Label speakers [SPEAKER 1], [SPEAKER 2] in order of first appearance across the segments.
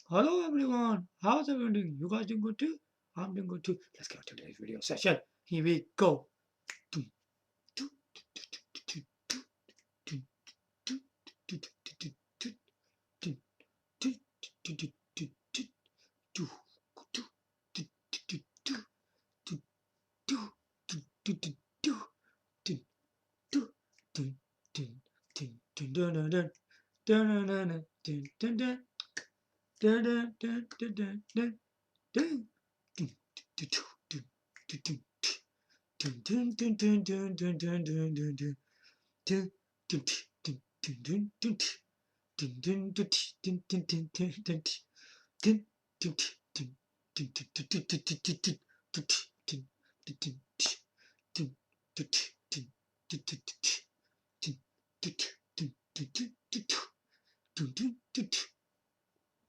[SPEAKER 1] Hello everyone, how's everyone doing? You guys doing good too? I'm doing good too. Let's get to today's video session. Here we go.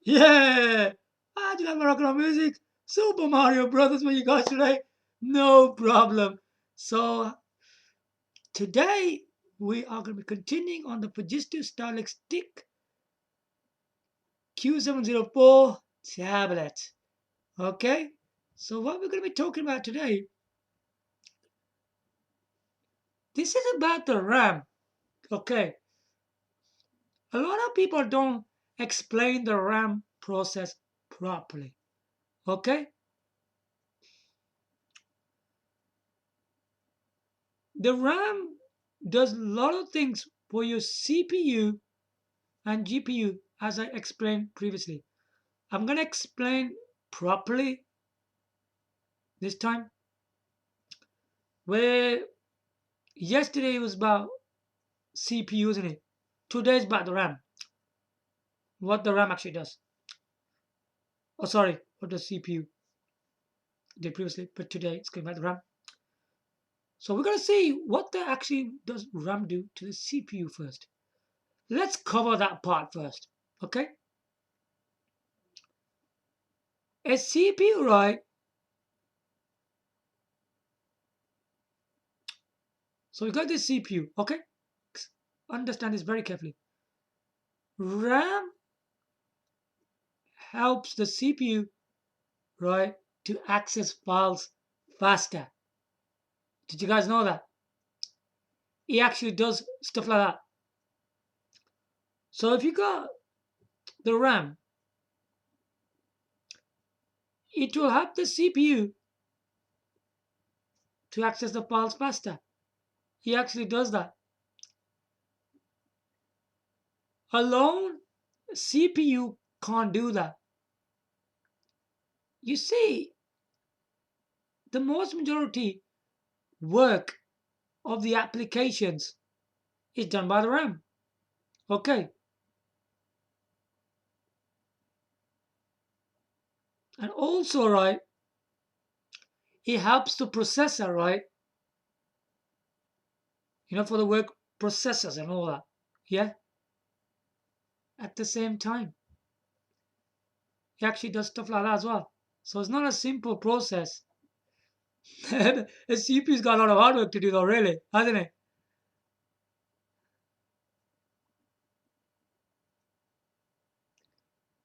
[SPEAKER 1] Yeah! I do like Moroccan music. Super Mario Brothers for you guys today. No problem. So today we are going to be continuing on the Fujitsu Stylistics Q704 Tablet. Okay? So what we're going to be talking about today, this is about the RAM. Okay? A lot of people don't explain the RAM process properly. Okay? The RAM does a lot of things for your CPU and GPU as I explained previously. I'm going to explain properly this time. Where yesterday was about CPU, isn't it? Today is about the RAM. What the RAM actually does. Oh, sorry, what the CPU did previously, but today it's going about the RAM. So we're going to see what the actually does RAM do to the CPU first. Let's cover that part first. Okay? A CPU, right? So we got this CPU, okay? Understand this very carefully. RAM helps the CPU, right, to access files faster. Did you guys know that? It actually does stuff like that. So if you got the RAM, it will help the CPU to access the files faster. He actually does that. Alone, CPU can't do that. You see, the most majority work of the applications is done by the RAM. Okay. And also, right, it helps the processor, right? For the work processors and all that. Yeah. At the same time, it actually does stuff like that as well. So it's not a simple process. The CPU's got a lot of hard work to do, though, really, hasn't it?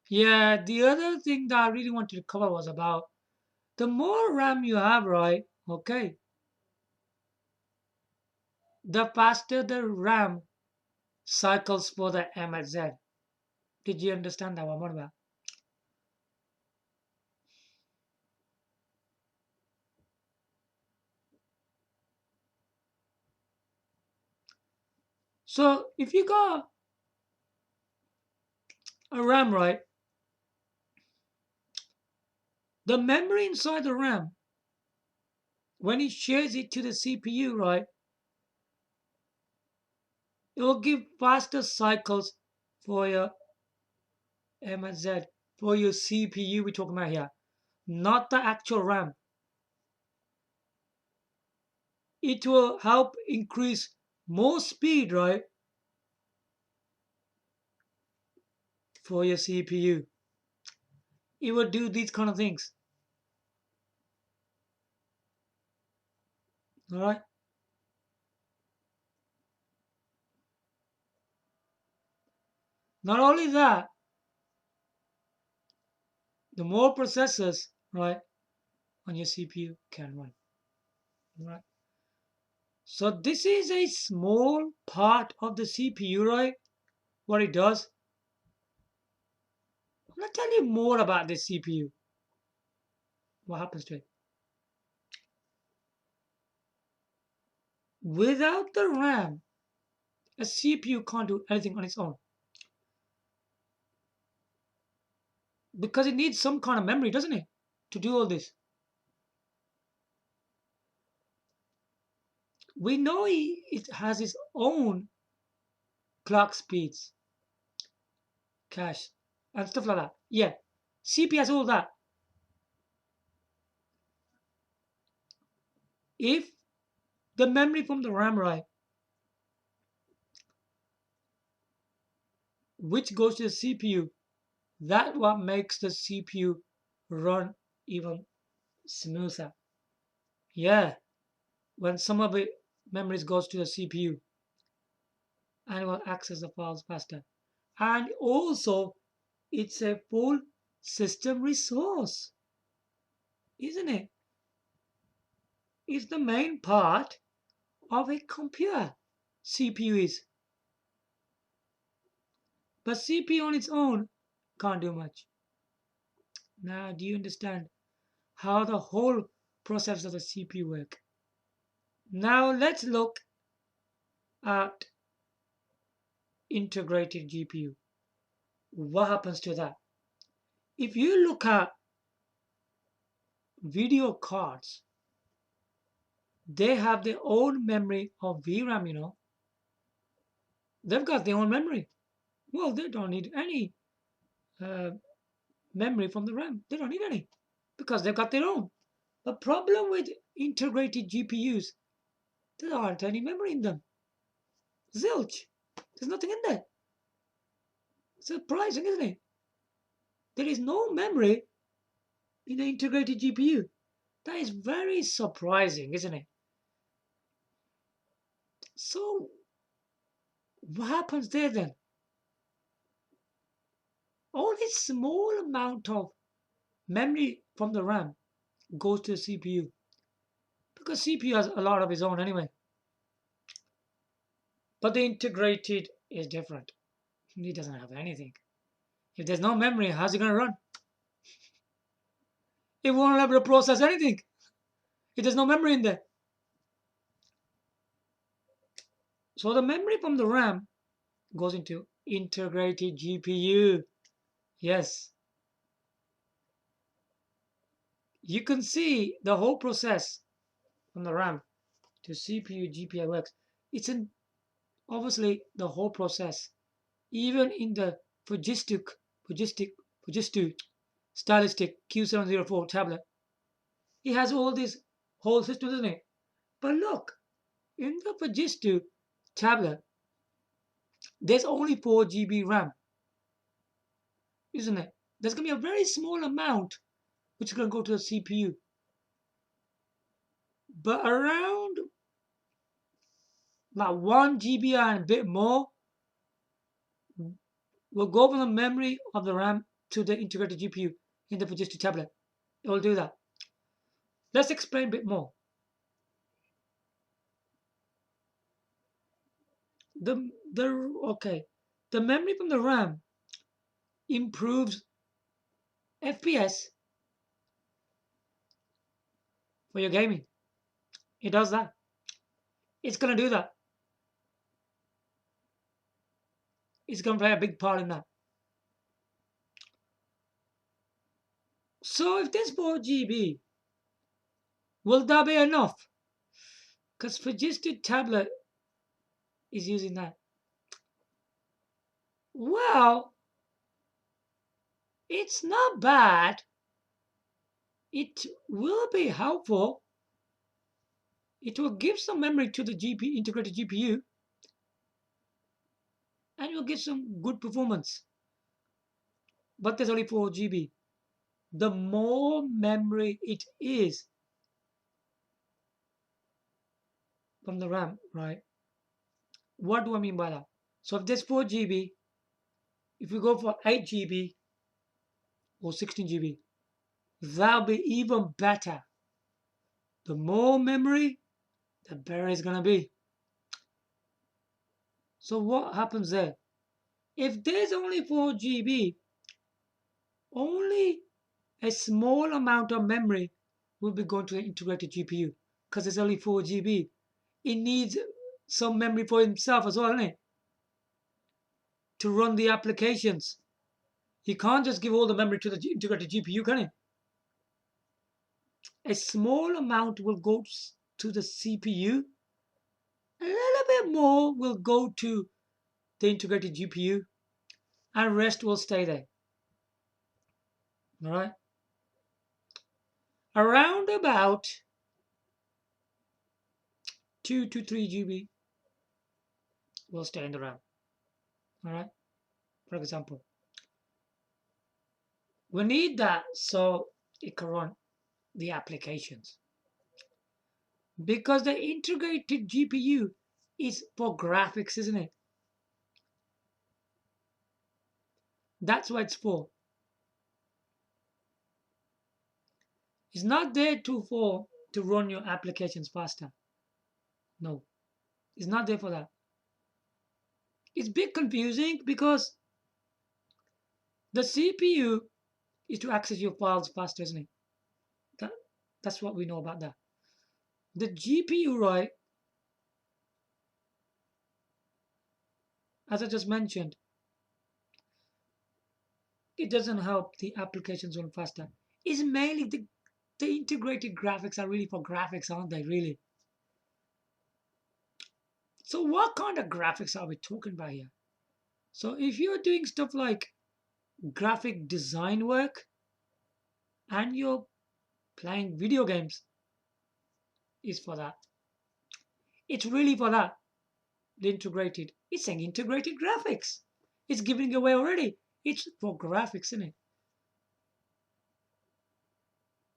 [SPEAKER 1] Yeah, the other thing that I really wanted to cover was about the more RAM you have, right? Okay, the faster the RAM cycles for the MZ. Did you understand that one? What about? So if you got a RAM, right, the memory inside the RAM, when it shares it to the CPU, right, it will give faster cycles for your MZ, for your CPU we're talking about here, not the actual RAM. It will help increase more speed, right, for your CPU. It will do these kind of things. All right. Not only that, the more processors, right, on your CPU can run, right? So this is a small part of the CPU, right? What it does. I'm gonna tell you more about this CPU. What happens to it? Without the RAM, a CPU can't do anything on its own because it needs some kind of memory, doesn't it, to do all this? We know it has its own clock speeds, cache, and stuff like that. Yeah, CPU has all that. If the memory from the RAM, right, which goes to the CPU, that what makes the CPU run even smoother. Yeah, when some of the memories goes to the CPU and it will access the files faster. And also, it's a full system resource, isn't it? It's the main part of a computer. CPU is. But CPU on its own can't do much. Now, do you understand how the whole process of the CPU work? Now, let's look at integrated GPU. What happens to that? If you look at video cards, they have their own memory of VRAM, you know. They've got their own memory. Well, they don't need any uh, memory from the RAM. They don't need any because they've got their own. The problem with integrated GPUs, there aren't any memory in them. Zilch. There's nothing in there. Surprising, isn't it? There is no memory in the integrated GPU. That is very surprising, isn't it? So, what happens there then? Only small amount of memory from the RAM goes to the CPU because CPU has a lot of its own anyway. But the integrated is different. It doesn't have anything. If there's no memory, how's it going to run? It won't be able to process anything. If there's no memory in there. So the memory from the RAM goes into integrated GPU. Yes. You can see the whole process from the RAM to CPU, GPU works. It's in obviously the whole process. Even in the Fujitsu Stylistic Q704 tablet, it has all this whole system, doesn't it? But look, in the Fujitsu tablet, there's only 4 GB RAM, isn't it? There's going to be a very small amount which is going to go to the CPU. But around like 1 GB and a bit more will go from the memory of the RAM to the integrated GPU in the Fujitsu tablet. It will do that. Let's explain a bit more. Okay, the memory from the RAM improves FPS for your gaming. It does that. It's gonna do that. It's gonna play a big part in that. So if there's 4 GB, will that be enough? Because Fujitsu tablet is using that. Well, it's not bad. It will be helpful. It will give some memory to the integrated GPU, and you'll get some good performance. But there's only 4 GB. The more memory it is from the RAM, right? What do I mean by that? So if there's 4 GB, if we go for 8 GB or 16 GB, That'll be even better. The more memory, the better it's gonna be. So what happens there? If there's only 4 GB, only a small amount of memory will be going to the integrated GPU because it's only 4 GB. It needs some memory for himself as well, doesn't it? To run the applications. You can't just give all the memory to the integrated GPU, can you? A small amount will go to the CPU. A little bit more will go to the integrated GPU, and rest will stay there. All right. Around about 2 to 3 GB will stay in the RAM. All right. For example, we need that so it can run the applications. Because the integrated GPU is for graphics, isn't it? That's what it's for. It's not there to run your applications faster. No, it's not there for that. It's a bit confusing because the CPU is to access your files faster, isn't it? That's what we know about that. The GPU, right, as I just mentioned, it doesn't help the applications run faster. It's mainly the integrated graphics are really for graphics, aren't they, really? So what kind of graphics are we talking about here? So if you're doing stuff like graphic design work and you're playing video games, it's for that. It's really for that. The integrated. It's saying integrated graphics. It's giving away already. It's for graphics, isn't it?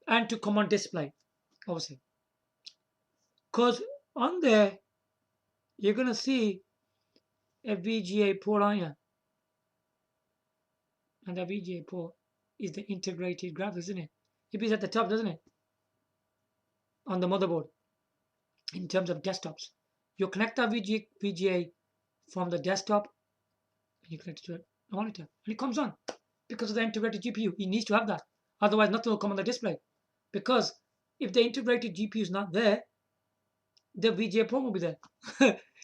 [SPEAKER 1] And to come on display, obviously. Because on there, you're going to see a VGA port, aren't you? And the VGA port is the integrated graphics, isn't it? It is at the top, doesn't it? On the motherboard, in terms of desktops. You connect the VGA from the desktop and you connect it to a monitor. And it comes on because of the integrated GPU. It needs to have that. Otherwise, nothing will come on the display. Because if the integrated GPU is not there, the VGA port will be there.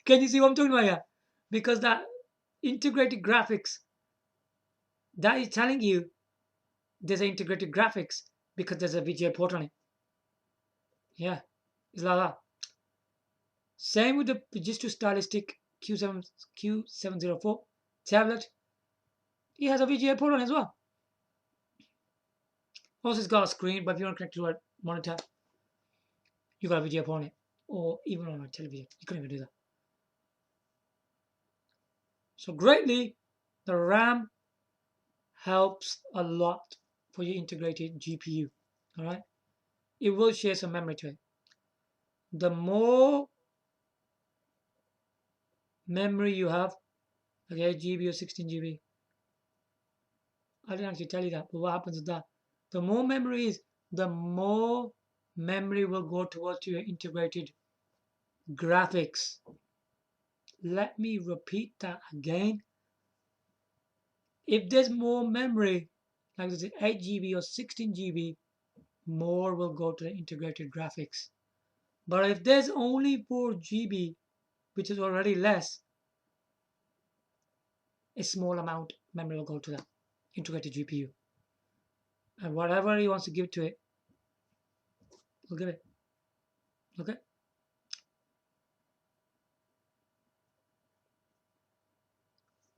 [SPEAKER 1] Can you see what I'm talking about here? Because that integrated graphics, that is telling you there's an integrated graphics because there's a VGA port on it. Yeah, it's like that. Same with the Fujitsu Stylistic Q704 Tablet. It has a VGA port on it as well. Also, it's got a screen, but if you want to connect to a monitor, you got a VGA port on it. Or even on a television. You couldn't even do that. So greatly, the RAM helps a lot for your integrated GPU. All right, it will share some memory to it. The more memory you have, like 8 GB or 16 GB, I didn't actually tell you that, but what happens is that the more memory is, the more memory will go towards your integrated graphics. Let me repeat that again. If there's more memory, like this 8 GB or 16 GB, more will go to the integrated graphics. But if there's only 4 GB, which is already less, a small amount memory will go to the integrated GPU. And whatever he wants to give to it, we'll give it. Okay?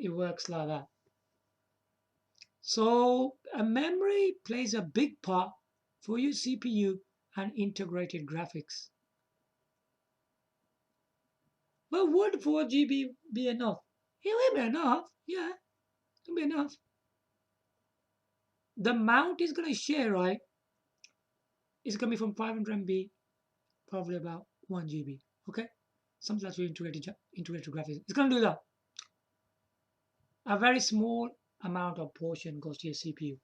[SPEAKER 1] It works like that. So a memory plays a big part for your CPU and integrated graphics. But would 4 GB be enough? It will be enough. Yeah, it will be enough. The amount is going to share, right? It's going to be from 500 MB, probably about 1 GB. Okay? Something that's integrated graphics. It's going to do that. A very small amount of portion goes to your CPU.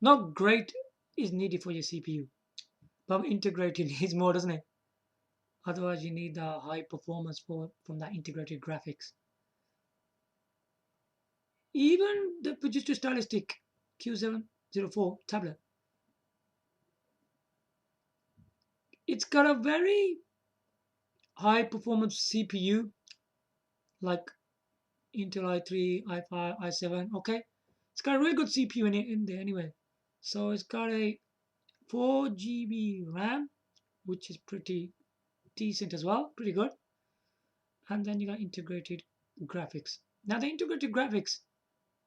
[SPEAKER 1] Not great is needed for your CPU. But integrated needs more, doesn't it? Otherwise, you need the high performance from that integrated graphics. Even the Fujitsu Stylistic Q704 tablet, it's got a very high performance CPU like Intel i3, i5, i7. Okay, it's got a really good CPU in there anyway. So it's got a 4 GB RAM, which is pretty decent as well, pretty good. And then you got integrated graphics. Now the integrated graphics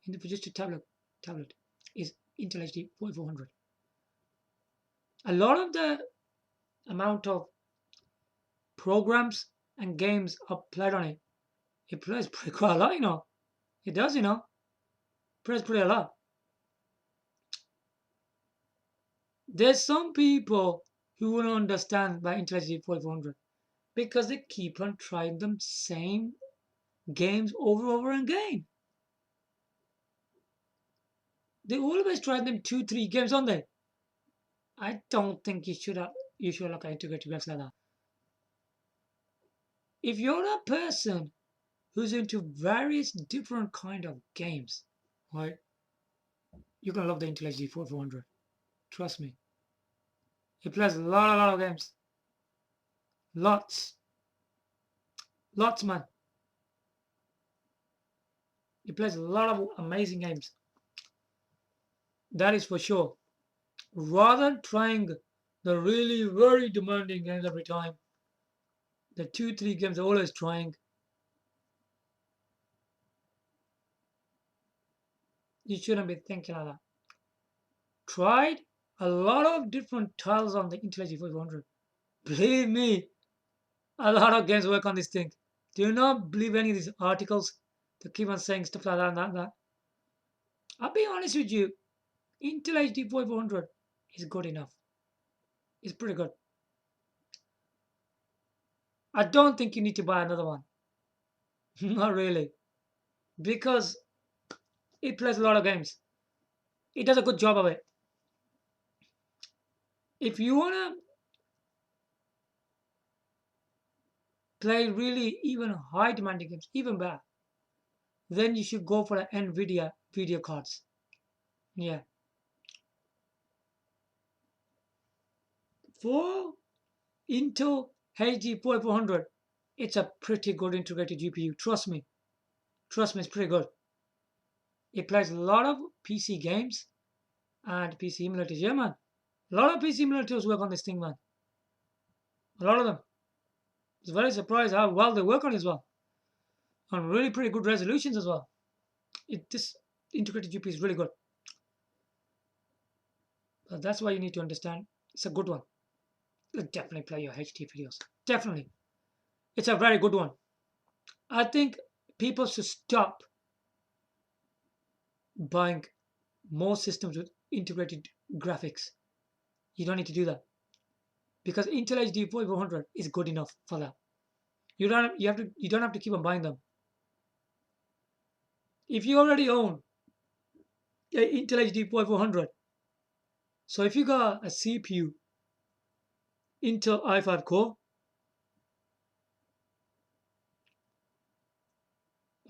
[SPEAKER 1] in the Fujitsu tablet is Intel HD 4400. A lot of the amount of programs and games applied on it, it plays pretty quite a lot, you know. It does, you know, plays pretty a lot. There's some people who won't understand by Intel HD 4400 because they keep on trying them same games over and over again. They always try them 2, 3 games on there. I don't think you should like integrated graphics like that. If you're a person who's into various different kind of games, right? You're gonna love the Intel HD 4400. Trust me. It plays a lot of games. Lots. Lots, man. It plays a lot of amazing games. That is for sure. Rather than trying the really very demanding games every time, the 2, 3 games they're always trying, you shouldn't be thinking like that. Tried a lot of different titles on the Intel HD 4400. Believe me, a lot of games work on this thing. Do not believe any of these articles that keep on saying stuff like that and that. I'll be honest with you, Intel HD 4400 is good enough. It's pretty good. I don't think you need to buy another one. Not really. Because it plays a lot of games. It does a good job of it. If you want to play really even high demanding games, even better, then you should go for the NVIDIA video cards. Yeah. For Intel HD 4400, it's a pretty good integrated GPU. Trust me. Trust me, it's pretty good. It plays a lot of PC games and PC emulators. Yeah, man. A lot of PC emulators work on this thing, man. A lot of them. I was very surprised how well they work on it as well. On really pretty good resolutions as well. This integrated GPU is really good. But that's why you need to understand it's a good one. It'll definitely play your HD videos. Definitely. It's a very good one. I think people should stop buying more systems with integrated graphics. You don't need to do that because Intel HD 4400 is good enough for that. You don't have to keep on buying them. If you already own a Intel HD 4400, so if you got a CPU Intel i5 core,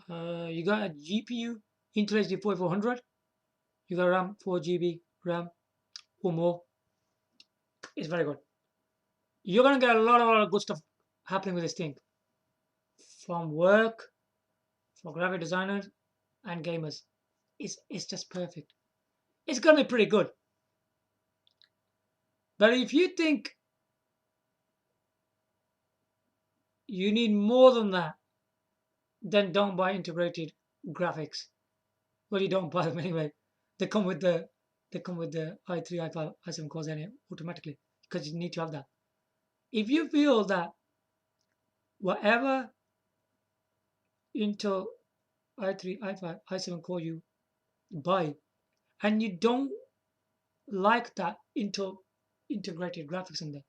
[SPEAKER 1] you got a GPU Intel HD 4400, you got RAM 4 GB RAM or more. It's very good. You're gonna get a lot of good stuff happening with this thing, from work, for graphic designers and gamers. It's just perfect. It's gonna be pretty good. But if you think you need more than that, then don't buy integrated graphics. Well, you don't buy them anyway. They come with the i3, i5, i7 cores in it automatically because you need to have that. If you feel that whatever Intel i3, i5, i7 core you buy, and you don't like that Intel integrated graphics in there,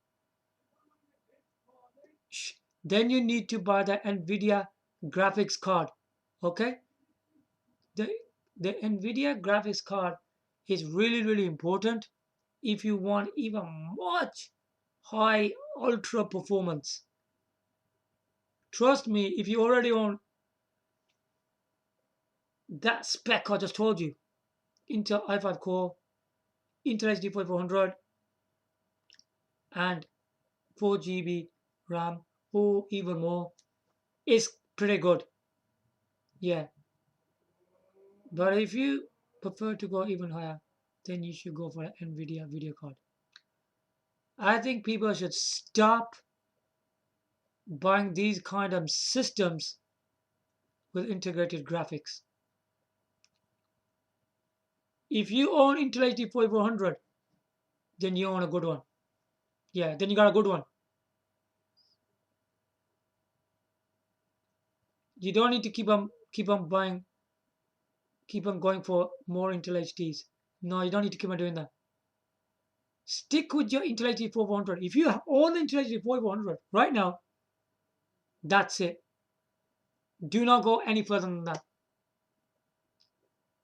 [SPEAKER 1] then you need to buy the NVIDIA graphics card. Okay? The NVIDIA graphics card is really, really important if you want even much high ultra performance. Trust me, if you already own that spec I just told you, Intel i5 core, Intel HD 4400, and 4 GB RAM, or even more, it's pretty good. Yeah, but if you prefer to go even higher, then you should go for an NVIDIA video card. I think people should stop buying these kind of systems with integrated graphics. If you own Intel HD 4400, then you own a good one. Yeah, then you got a good one. You don't need to keep on buying, keep on going for more Intel HDs. No, you don't need to keep on doing that. Stick with your Intel HD 4400. If you own Intel HD 4400 right now, that's it. Do not go any further than that.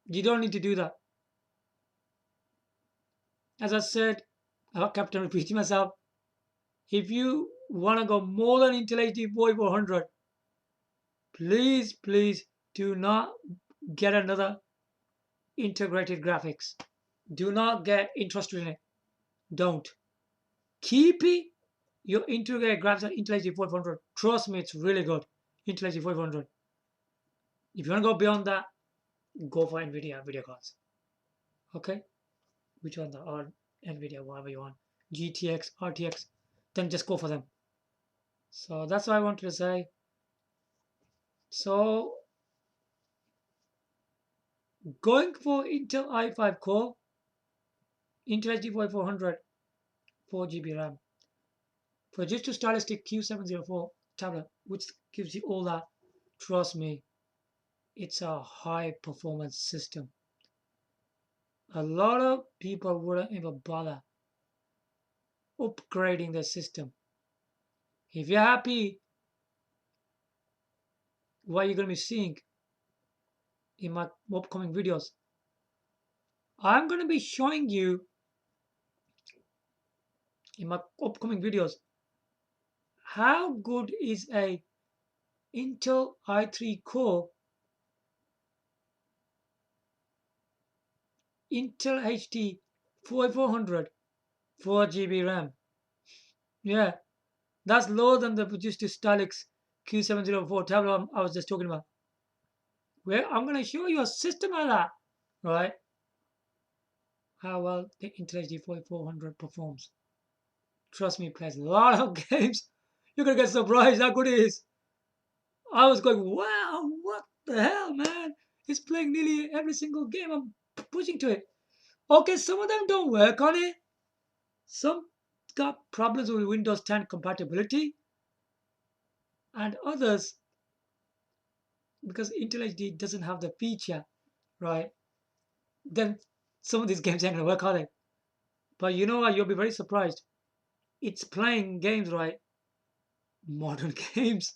[SPEAKER 1] You don't need to do that. As I said, I kept on repeating myself. If you want to go more than Intel HD 4400, please do not get another integrated graphics. Do not get interested in it. Don't. Keep it your integrated graphics at Intel HD 4400. Trust me, it's really good. Intel HD 4400. If you want to go beyond that, go for NVIDIA video cards. Okay? Which one? Or NVIDIA, whatever you want. GTX, RTX. Then just go for them. So that's what I wanted to say. So going for Intel i5 core, Intel HD 4400, 4 GB RAM. Fujitsu Stylistics Q704 Tablet, which gives you all that. Trust me, it's a high performance system. A lot of people wouldn't even bother upgrading the system. If you're happy what you're going to be seeing in my upcoming videos, I'm going to be showing you in my upcoming videos how good is a Intel i3 core, Intel HD 4400, 4 GB RAM. Yeah, that's lower than the Fujitsu Stylistics Q704 tablet I was just talking about. Where I'm going to show you a system like that, right? How well the Intel HD 4400 performs. Trust me, it plays a lot of games. You're going to get surprised how good it is. I was going, wow, what the hell, man? It's playing nearly every single game I'm pushing to it. Okay, some of them don't work on it. Some got problems with Windows 10 compatibility. And others, because Intel HD doesn't have the feature, right? Then some of these games ain't gonna work, are they? But you know what? You'll be very surprised. It's playing games, right? Modern games.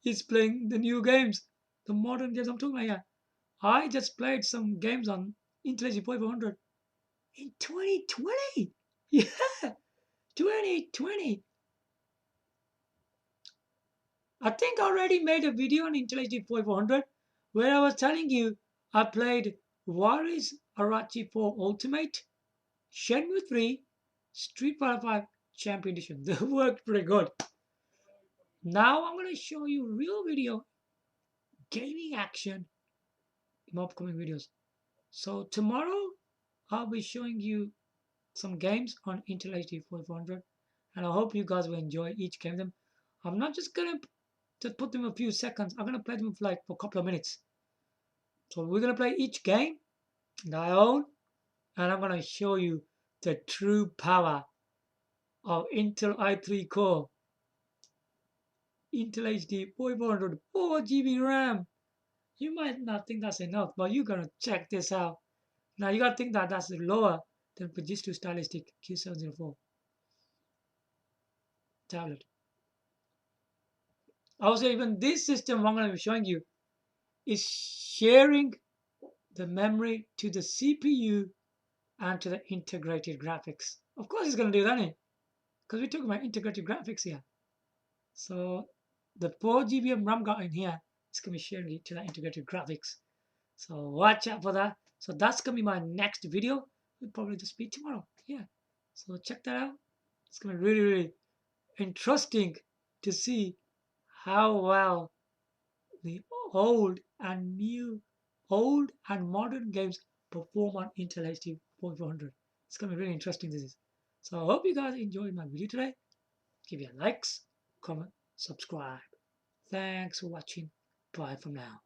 [SPEAKER 1] It's playing the new games. The modern games I'm talking about here. I just played some games on Intel HD 4400 in 2020. Yeah, 2020. I think I already made a video on Intel HD 4400 where I was telling you I played Warriors Arachi 4 Ultimate, Shenmue 3, Street Fighter 5 Champion Edition. They worked pretty good. Now I'm going to show you real video gaming action in my upcoming videos. So tomorrow I'll be showing you some games on Intel HD 4400 and I hope you guys will enjoy each game them. I'm not just going to just put them a few seconds. I'm going to play them for a couple of minutes. So we're going to play each game that I own and I'm going to show you the true power of Intel i3 core, Intel HD 4400, 4 GB RAM. You might not think that's enough, but you're going to check this out. Now you got to think that that's lower than Fujitsu Stylistics Q704 tablet. Also, even this system I'm going to be showing you is sharing the memory to the CPU and to the integrated graphics. Of course, it's going to do that, because we're talking about integrated graphics here. So the 4 GB of RAM got in here, it's going to be sharing it to the integrated graphics. So watch out for that. So that's going to be my next video. It'll probably just be tomorrow. Yeah. So check that out. It's going to be really, really interesting to see how well the old and modern games perform on Intel HD 4400. It's going to be really interesting. This is. So I hope you guys enjoyed my video today. Give your likes, comment, subscribe. Thanks for watching. Bye for now.